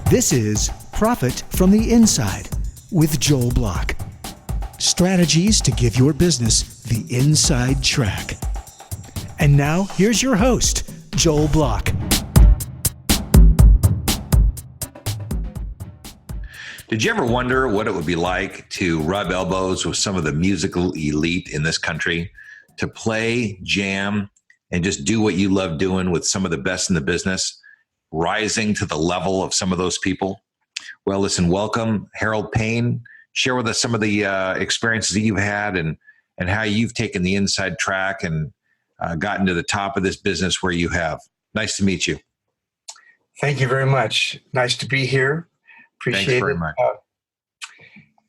This is Profit from the Inside with Joel Block. Strategies to give your business the inside track. And now, here's your host, Joel Block. Did you ever wonder what it would be like to rub elbows with some of the musical elite in this country, to play, jam, and just do what you love doing with some of the best in the business, rising to the level of some of those people? Well, listen, welcome, Harold Payne. Share with us some of the experiences that you've had and how you've taken the inside track and gotten to the top of this business where you have. Nice to meet you. Thank you very much. Nice to be here. Appreciate Thanks very it. much.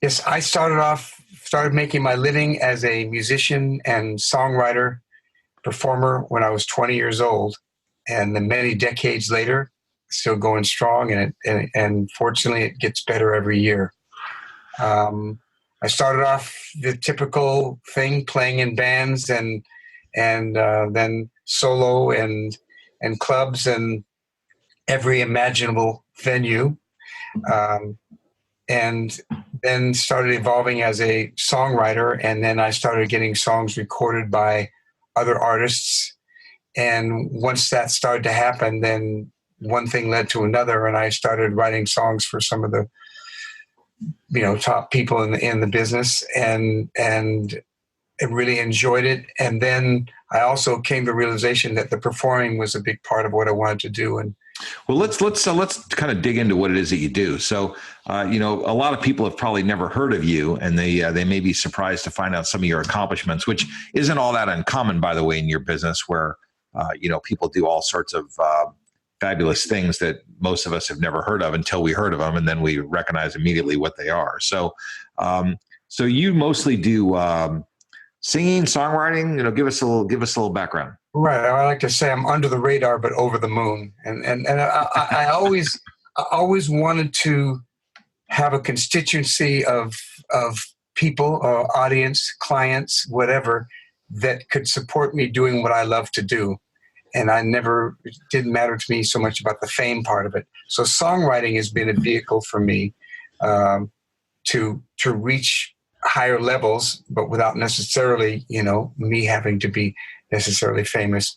Yes, I started making my living as a musician and songwriter, performer when I was 20 years old. And then many decades later, still going strong. And fortunately, it gets better every year. I started off the typical thing, playing in bands and then solo and clubs and every imaginable venue. And then started evolving as a songwriter, and then I started getting songs recorded by other artists. And once that started to happen, then one thing led to another, and I started writing songs for some of the top people in the business, and I really enjoyed it. And then I also came to the realization that the performing was a big part of what I wanted to do. And well, let's kind of dig into what it is that you do. So, a lot of people have probably never heard of you, and they may be surprised to find out some of your accomplishments, which isn't all that uncommon, by the way, in your business, where people do all sorts of fabulous things that most of us have never heard of until we heard of them, and then we recognize immediately what they are. So, so you mostly do singing, songwriting. Give us a little background. Right. I like to say I'm under the radar, but over the moon. And I always wanted to have a constituency of people, audience, clients, whatever, that could support me doing what I love to do. And it didn't matter to me so much about the fame part of it. So songwriting has been a vehicle for me to reach higher levels, but without necessarily, me having to be necessarily famous.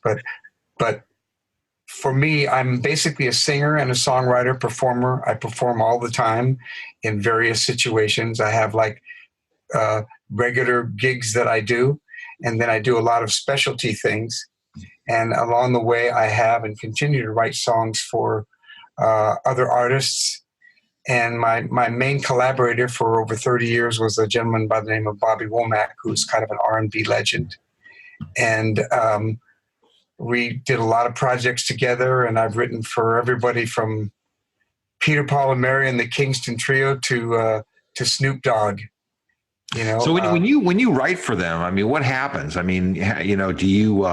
But for me, I'm basically a singer and a songwriter, performer. I perform all the time in various situations. I have regular gigs that I do, and then I do a lot of specialty things. And along the way, I have and continue to write songs for other artists. And my main collaborator for over 30 years was a gentleman by the name of Bobby Womack, who's kind of an R&B legend. And we did a lot of projects together, and I've written for everybody from Peter, Paul, and Mary and the Kingston Trio to Snoop Dogg. So when you write for them, I mean, what happens? I mean, do you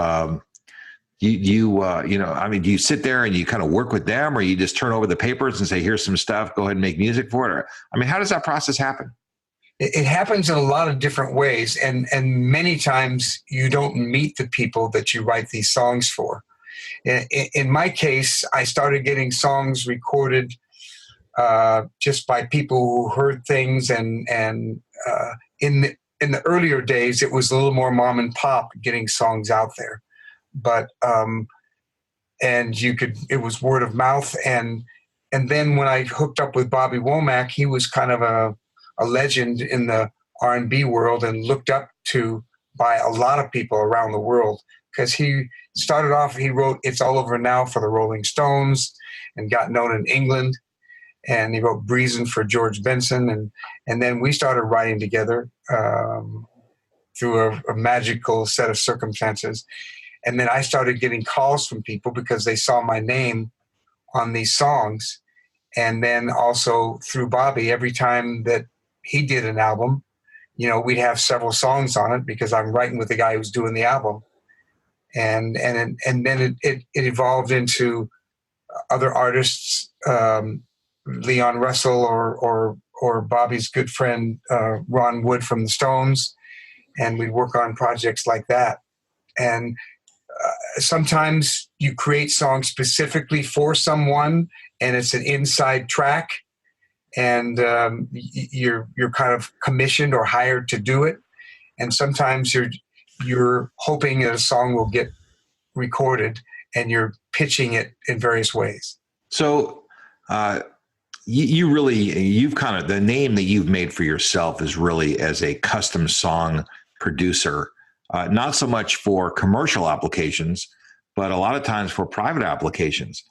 sit there and you kind of work with them, or you just turn over the papers and say, here's some stuff, go ahead and make music for it? Or, I mean, how does that process happen? It happens in a lot of different ways. And many times you don't meet the people that you write these songs for. In my case, I started getting songs recorded just by people who heard things. And in the earlier days, it was a little more mom and pop getting songs out there. But it was word of mouth, and then when I hooked up with Bobby Womack, he was kind of a legend in the R&B world and looked up to by a lot of people around the world, because he started off, he wrote "It's All Over Now" for the Rolling Stones and got known in England, and he wrote "Breezin'" for George Benson, and then we started writing together through a magical set of circumstances. And then I started getting calls from people because they saw my name on these songs. And then also through Bobby, every time that he did an album, we'd have several songs on it because I'm writing with the guy who's doing the album. And then it evolved into other artists, Leon Russell or Bobby's good friend, Ron Wood from the Stones. And we'd work on projects like that. And sometimes you create songs specifically for someone, and it's an inside track, and you're kind of commissioned or hired to do it. And sometimes you're hoping that a song will get recorded, and you're pitching it in various ways. So you've kind of, the name that you've made for yourself is really as a custom song producer, not so much for commercial applications, but a lot of times for private applications.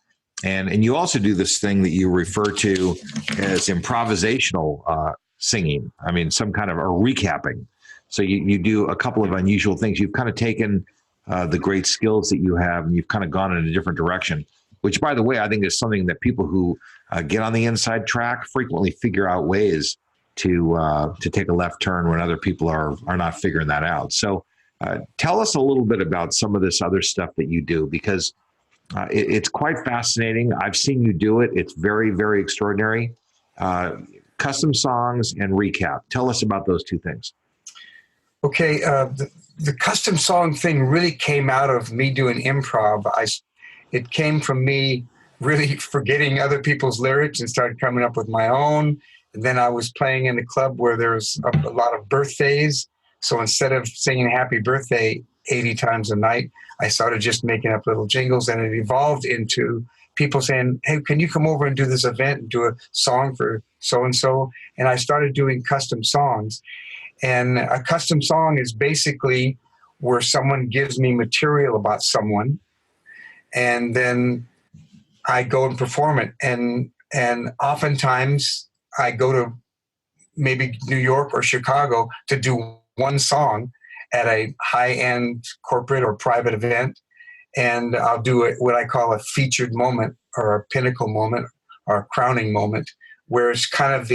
And you also do this thing that you refer to as improvisational singing. I mean, some kind of a recapping. So you do a couple of unusual things. You've kind of taken the great skills that you have, and you've kind of gone in a different direction, which, by the way, I think is something that people who get on the inside track frequently figure out ways to take a left turn when other people are not figuring that out. So tell us a little bit about some of this other stuff that you do, because it's quite fascinating. I've seen you do it. It's very, very extraordinary. Custom songs and recap. Tell us about those two things. Okay. The custom song thing really came out of me doing improv. It came from me really forgetting other people's lyrics and started coming up with my own. And then I was playing in a club where there was a lot of birthdays. So instead of singing happy birthday 80 times a night, I started just making up little jingles, and it evolved into people saying, hey, can you come over and do this event and do a song for so-and-so? And I started doing custom songs. And a custom song is basically where someone gives me material about someone, and then I go and perform it. And oftentimes I go to maybe New York or Chicago to do one song at a high-end corporate or private event, and I'll do what I call a featured moment or a pinnacle moment or a crowning moment, where it's kind of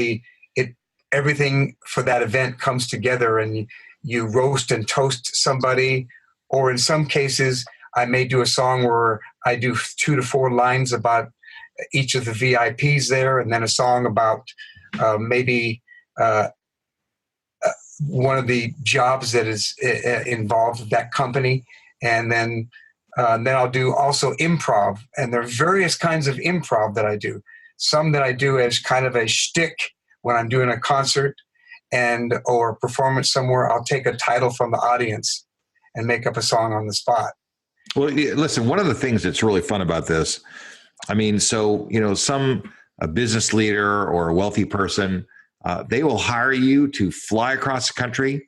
everything for that event comes together, and you roast and toast somebody. Or in some cases, I may do a song where I do 2 to 4 lines about each of the VIPs there, and then a song about maybe one of the jobs that is involved with that company. And then I'll do also improv. And there are various kinds of improv that I do. Some that I do as kind of a shtick when I'm doing a concert or performance somewhere. I'll take a title from the audience and make up a song on the spot. Well, listen, one of the things that's really fun about this, I mean, so, a business leader or a wealthy person, they will hire you to fly across the country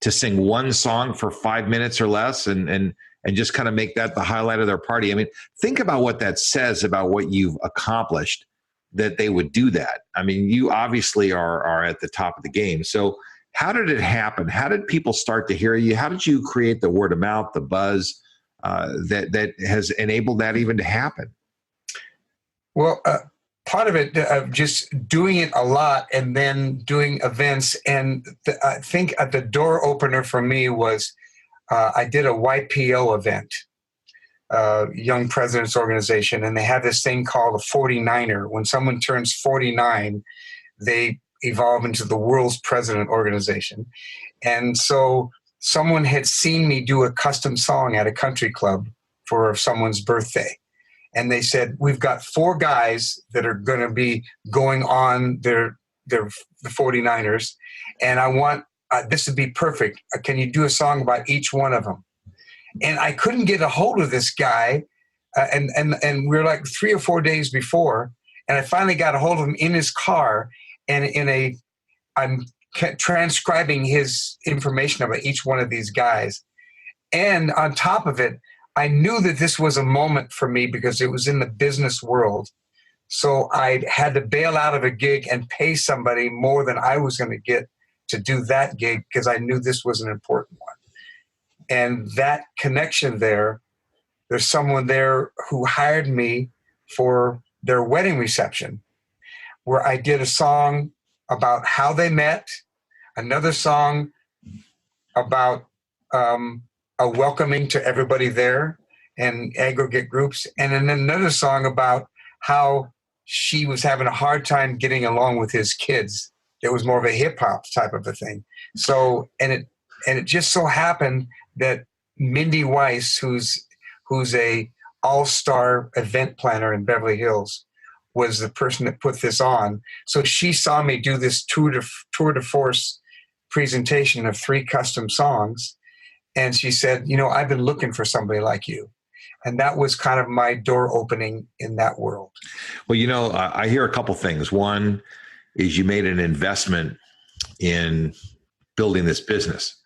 to sing one song for 5 minutes or less and just kind of make that the highlight of their party. I mean, think about what that says about what you've accomplished, that they would do that. I mean, you obviously are at the top of the game. So how did it happen? How did people start to hear you? How did you create the word of mouth, the buzz that has enabled that even to happen? Well, part of it, just doing it a lot and then doing events. And I think the door opener for me was I did a YPO event, Young Presidents Organization, and they have this thing called a 49er. When someone turns 49, they evolve into the World's President Organization. And so someone had seen me do a custom song at a country club for someone's birthday. And they said, we've got 4 guys that are going to be going on the 49ers. And I want, this would be perfect. Can you do a song about each one of them? And I couldn't get a hold of this guy. And we were like 3 or 4 days before. And I finally got a hold of him in his car. And I'm transcribing his information about each one of these guys. And on top of it, I knew that this was a moment for me because it was in the business world. So I had to bail out of a gig and pay somebody more than I was going to get to do that gig because I knew this was an important one. And that connection there's someone there who hired me for their wedding reception, where I did a song about how they met, another song about a welcoming to everybody there and aggregate groups, and then another song about how she was having a hard time getting along with his kids. It was more of a hip hop type of a thing. So, and it just so happened that Mindy Weiss, who's who's a all-star event planner in Beverly Hills, was the person that put this on. So she saw me do this tour de force presentation of 3 custom songs. And she said, I've been looking for somebody like you. And that was kind of my door opening in that world. Well, I hear a couple things. One is you made an investment in building this business.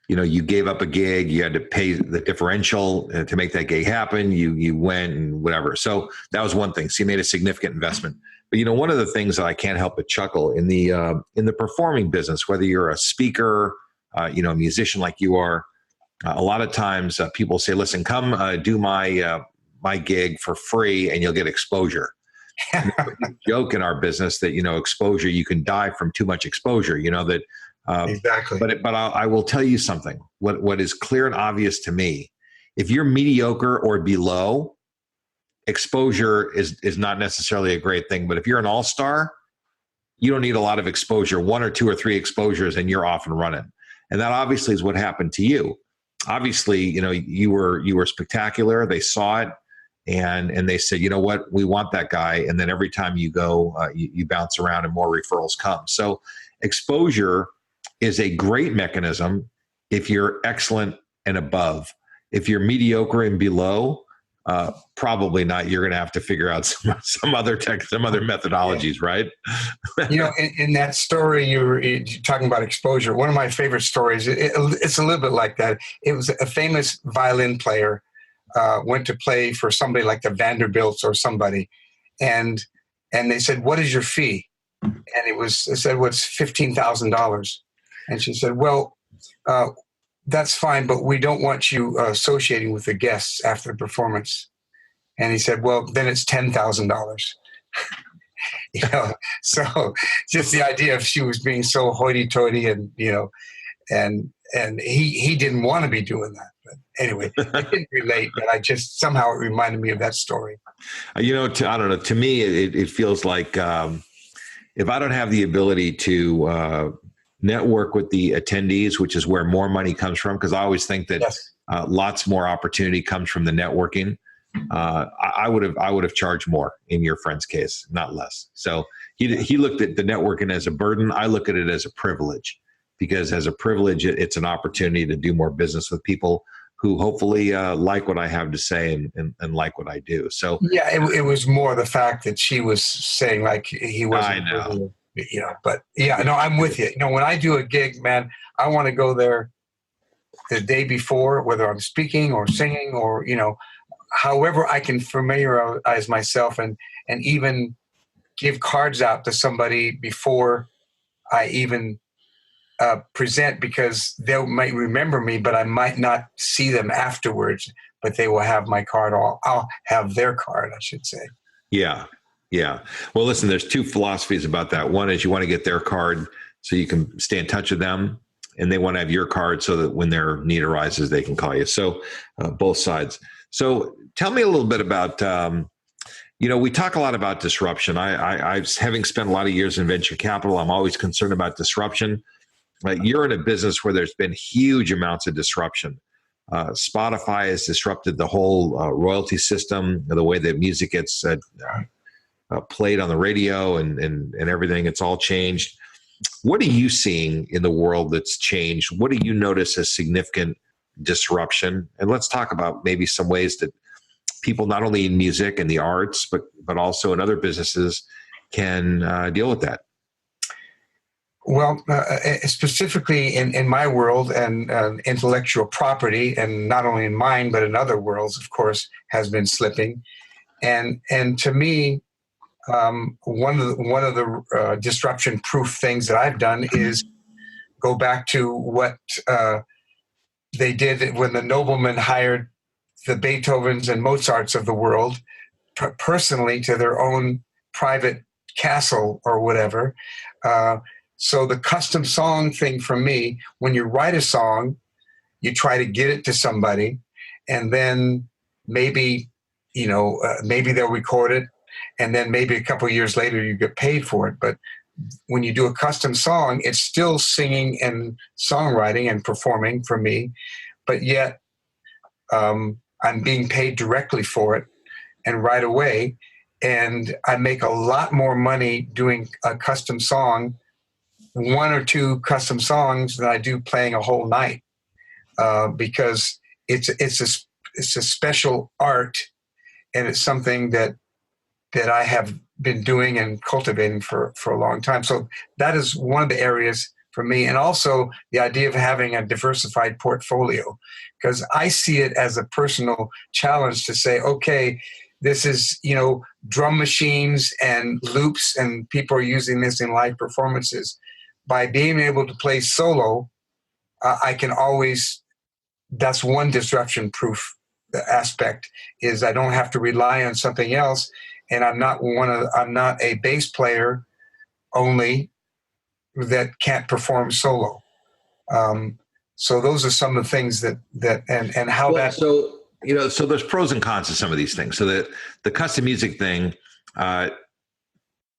You gave up a gig, you had to pay the differential to make that gig happen. You went and whatever. So that was one thing. So you made a significant investment. But one of the things that I can't help but chuckle in the performing business, whether you're a speaker, a musician like you are, a lot of times people say, "Listen, come do my gig for free, and you'll get exposure." We joke in our business that exposure, you can die from too much exposure. That. Exactly. But I will tell you something. What is clear and obvious to me, if you're mediocre or below, exposure is not necessarily a great thing. But if you're an all-star, you don't need a lot of exposure. 1 or 2 or 3 exposures, and you're off and running. And that obviously is what happened to you. Obviously, you were spectacular. They saw it, and they said, "You know what? We want that guy." And then every time you go, you bounce around, and more referrals come. So exposure is a great mechanism if you're excellent and above. If you're mediocre and below, probably not. You're going to have to figure out some other methodologies, right? In that story you're talking about exposure. One of my favorite stories. It's a little bit like that. It was a famous violin player went to play for somebody like the Vanderbilts or somebody, and they said, "What is your fee?" And it said, "Well, it's $15,000." And she said, "Well, that's fine, but we don't want you associating with the guests after the performance." And he said, "Well, then it's $10,000." So just the idea of she was being so hoity-toity, and and he didn't want to be doing that. But anyway, I didn't relate, but somehow it reminded me of that story. I don't know. To me, it feels like if I don't have the ability to network with the attendees, which is where more money comes from, because I always think that Yes. Lots more opportunity comes from the networking. I would have charged more in your friend's case, not less. So he looked at the networking as a burden. I look at it as a privilege, because as a privilege, it's an opportunity to do more business with people who hopefully like what I have to say and like what I do. So yeah, it was more the fact that she was saying like he wasn't. I know. But yeah, no, I'm with you. When I do a gig, man, I want to go there the day before, whether I'm speaking or singing or, however I can familiarize myself and even give cards out to somebody before I even present, because they might remember me, but I might not see them afterwards, but they will have my card. I'll have their card, I should say. Yeah. Yeah. Well, listen, there's 2 philosophies about that. One is you want to get their card so you can stay in touch with them, and they want to have your card so that when their need arises, they can call you. So both sides. So tell me a little bit about, we talk a lot about disruption. I having spent a lot of years in venture capital, I'm always concerned about disruption. You're in a business where there's been huge amounts of disruption. Spotify has disrupted the whole royalty system, the way that music gets played on the radio and everything. It's all changed. What are you seeing in the world that's changed? What do you notice as significant disruption? And let's talk about maybe some ways that people, not only in music and the arts, but also in other businesses, can deal with that. Well, specifically in my world, and intellectual property, and not only in mine, but in other worlds, of course, has been slipping. And to me, one of the disruption-proof things that I've done is go back to what they did when the noblemen hired the Beethovens and Mozarts of the world personally to their own private castle or whatever. So the custom song thing for me, when you write a song, you try to get it to somebody, and then maybe they'll record it, and then maybe a couple of years later you get paid for it. But when you do a custom song, it's still singing and songwriting and performing for me, but yet I'm being paid directly for it and right away. And I make a lot more money doing a custom song, one or two custom songs, than I do playing a whole night, because it's a special art, and it's something that I have been doing and cultivating for a long time. So that is one of the areas for me. And also the idea of having a diversified portfolio, because I see it as a personal challenge to say, okay, this is, drum machines and loops, and people are using this in live performances. By being able to play solo, I can always, that's one disruption proof aspect, is I don't have to rely on something else. And I'm not a bass player only that can't perform solo. So those are some of the things that and how that. So there's pros and cons to some of these things. So that the custom music thing,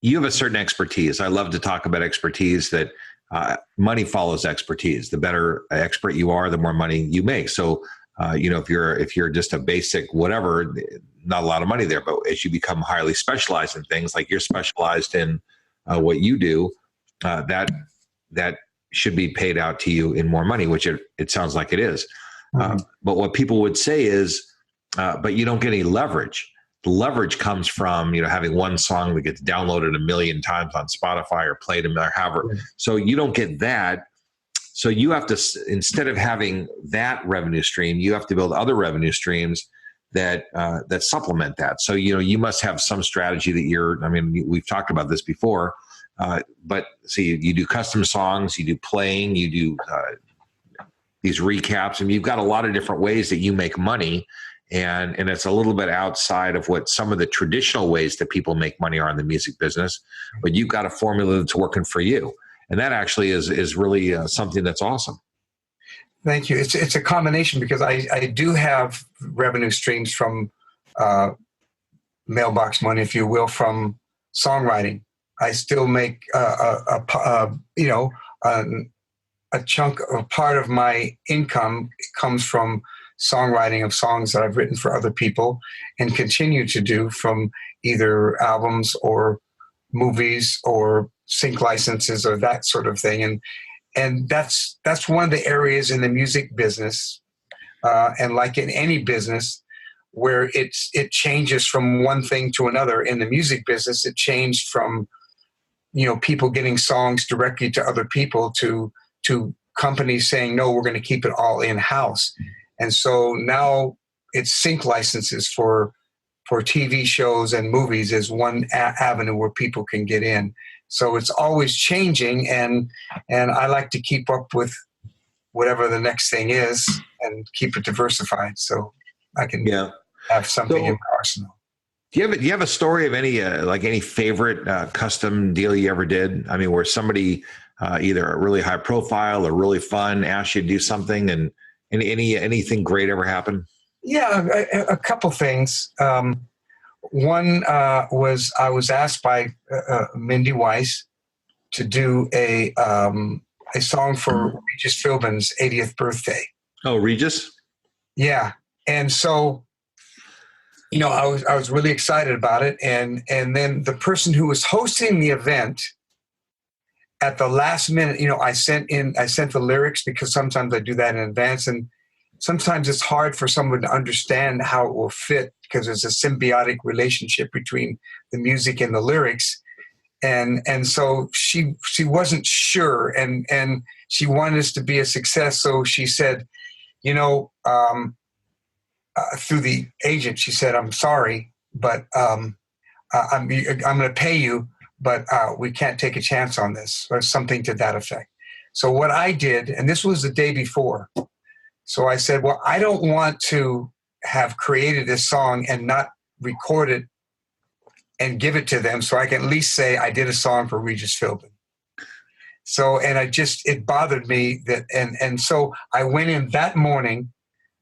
you have a certain expertise. I love to talk about expertise, that money follows expertise. The better expert you are, the more money you make. So, if you're just a basic whatever, not a lot of money there. But as you become highly specialized in things, like you're specialized in what you do, that should be paid out to you in more money, which it sounds like it is. Mm-hmm. But what people would say is, but you don't get any leverage. The leverage comes from, having one song that gets downloaded 1 million times on Spotify or played or however. Mm-hmm. So you don't get that. So you have to, instead of having that revenue stream, you have to build other revenue streams that supplement that. So, you must have some strategy that we've talked about this before, but see, you do custom songs, you do playing, you do these recaps, and you've got a lot of different ways that you make money. And it's a little bit outside of what some of the traditional ways that people make money are in the music business, but you've got a formula that's working for you. And that actually is really something that's awesome. Thank you. It's a combination, because I do have revenue streams from mailbox money, if you will, from songwriting. I still make a chunk, a part of my income comes from songwriting of songs that I've written for other people and continue to do, from either albums or movies or sync licenses or that sort of thing. And that's one of the areas in the music business, and like in any business, where it changes from one thing to another. In the music business, it changed from people getting songs directly to other people to companies saying, no, we're going to keep it all in-house. And so now it's sync licenses for TV shows and movies is one avenue where people can get in. So it's always changing, and I like to keep up with whatever the next thing is and keep it diversified, so I can have something in my arsenal. Do you have a story of any favorite custom deal you ever did? I mean, where somebody either a really high profile or really fun asked you to do something, and anything great ever happened? Yeah, a couple things. One was I was asked by Mindy Weiss to do a song for Regis Philbin's 80th birthday. Oh, Regis? Yeah, and so I was really excited about it, and then the person who was hosting the event, at the last minute, I sent the lyrics, because sometimes I do that in advance, and sometimes it's hard for someone to understand how it will fit, because there's a symbiotic relationship between the music and the lyrics. And so she wasn't sure, and she wanted us to be a success. So she said, through the agent, she said, I'm sorry, but I'm going to pay you, but we can't take a chance on this, or something to that effect. So what I did, and this was the day before, so I said, well, I don't want to have created this song and not record it and give it to them, so I can at least say I did a song for Regis Philbin. So, and it bothered me that, and so I went in that morning,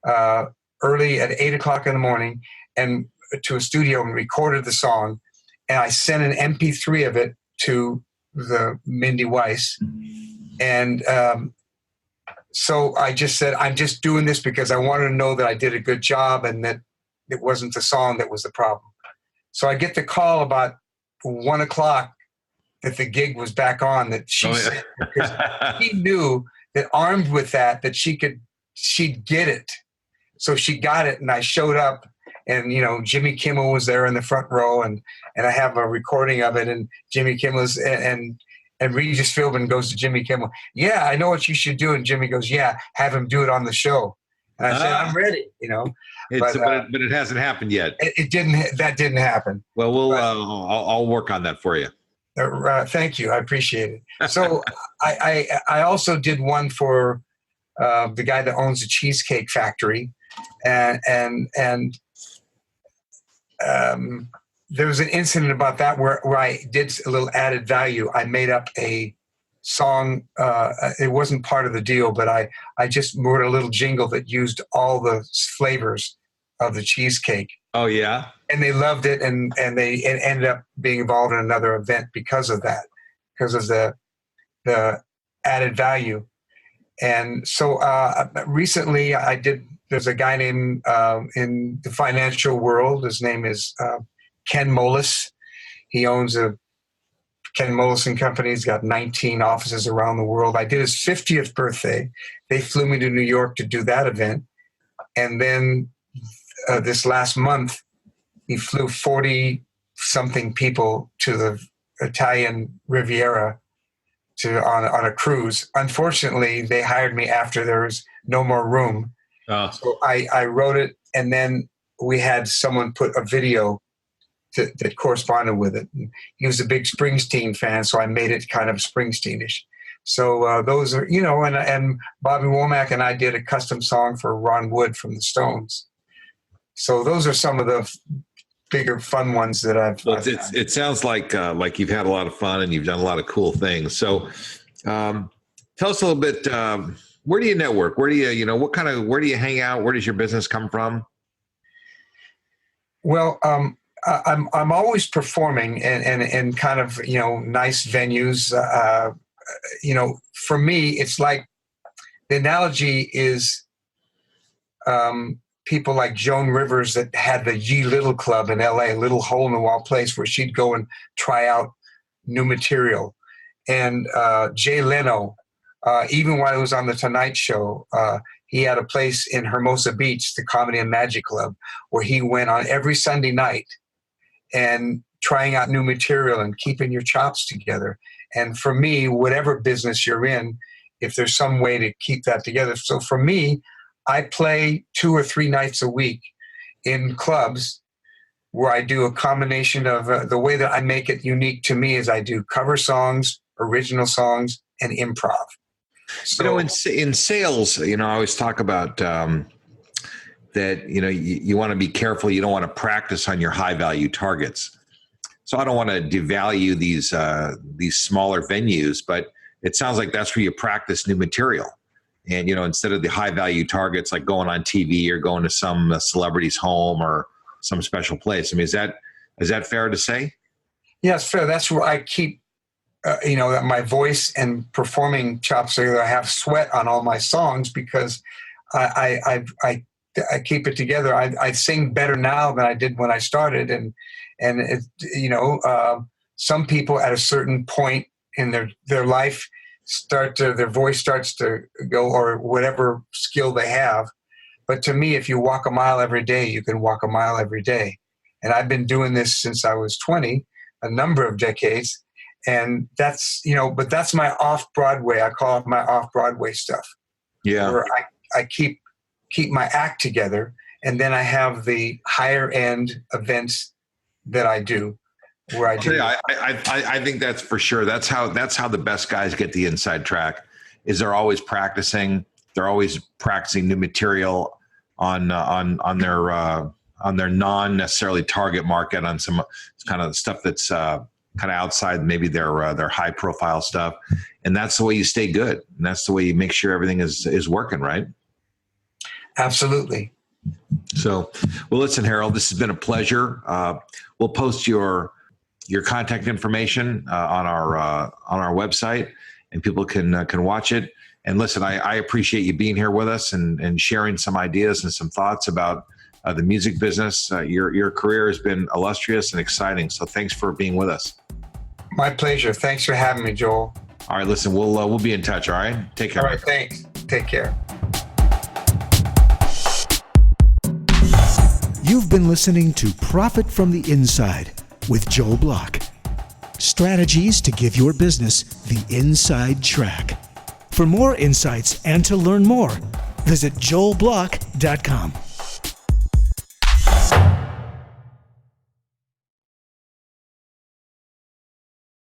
early at 8:00 in the morning, and to a studio and recorded the song, and I sent an MP3 of it to the Mindy Weiss, and So I just said, I'm just doing this because I wanted to know that I did a good job and that it wasn't the song that was the problem. So I get the call about 1:00 that the gig was back on, that she said, because she knew that armed with that she'd get it. So she got it, and I showed up, and Jimmy Kimmel was there in the front row, and I have a recording of it, and Jimmy Kimmel's and Regis Philbin goes to Jimmy Kimmel, yeah, I know what you should do, and Jimmy goes, yeah, have him do it on the show. And I said, I'm ready, but it hasn't happened yet. It didn't. That didn't happen. Well, I'll work on that for you. Thank you. I appreciate it. So I also did one for the guy that owns the Cheesecake Factory, and there was an incident about that where I did a little added value. I made up a song. It wasn't part of the deal, but I just wrote a little jingle that used all the flavors of the cheesecake. Oh, yeah? And they loved it, and they ended up being involved in another event because of that, because of the added value. And so recently there's a guy named in the financial world, his name is Ken Moelis. He owns Ken Moelis and Company. He's got 19 offices around the world. I did his 50th birthday. They flew me to New York to do that event. And then this last month, he flew 40-something people to the Italian Riviera on a cruise. Unfortunately, they hired me after there was no more room. So I wrote it, and then we had someone put a video that corresponded with it. And he was a big Springsteen fan, so I made it kind of Springsteen-ish. So those are, and Bobby Womack and I did a custom song for Ron Wood from the Stones. So those are some of the bigger fun ones that I've done. It sounds like you've had a lot of fun and you've done a lot of cool things. So tell us a little bit, where do you network? Where do you, where do you hang out? Where does your business come from? Well, I'm always performing in kind of, nice venues. For me, it's like the analogy is people like Joan Rivers that had the Ye Little Club in LA, a little hole in the wall place where she'd go and try out new material. And Jay Leno, even while he was on the Tonight Show, he had a place in Hermosa Beach, the Comedy and Magic Club, where he went on every Sunday night and trying out new material and keeping your chops together. And for me, whatever business you're in, if there's some way to keep that together. So for me, I play 2 or 3 nights a week in clubs where I do a combination of the way that I make it unique to me is I do cover songs, original songs, and improv. So, in sales, I always talk about that, you want to be careful. You don't want to practice on your high value targets. So I don't want to devalue these smaller venues, but it sounds like that's where you practice new material. And, instead of the high value targets, like going on TV or going to some celebrity's home or some special place. I mean, is that fair to say? Yeah, it's fair. That's where I keep, my voice and performing chops. So I have sweat on all my songs because I keep it together. I sing better now than I did when I started. And some people at a certain point in their life their voice starts to go, or whatever skill they have. But to me, if you walk a mile every day, you can walk a mile every day. And I've been doing this since I was 20, a number of decades. And that's, but that's my off-Broadway. I call it my off-Broadway stuff. Yeah. Where I keep my act together. And then I have the higher end events that I do. Where I do. I think that's for sure. That's how the best guys get the inside track. Is they're always practicing. They're always practicing new material on their non necessarily target market, on some kind of stuff that's kind of outside maybe their high profile stuff. And that's the way you stay good. And that's the way you make sure everything is working right. Absolutely. So, well, listen, Harold, this has been a pleasure. We'll post your contact information on our website, and people can watch it. And listen, I appreciate you being here with us and sharing some ideas and some thoughts about the music business. Your career has been illustrious and exciting. So thanks for being with us. My pleasure. Thanks for having me, Joel. All right, listen, we'll be in touch. All right, take care. All right, thanks. Take care. You've been listening to Profit from the Inside with Joel Block. Strategies to give your business the inside track. For more insights and to learn more, visit joelblock.com.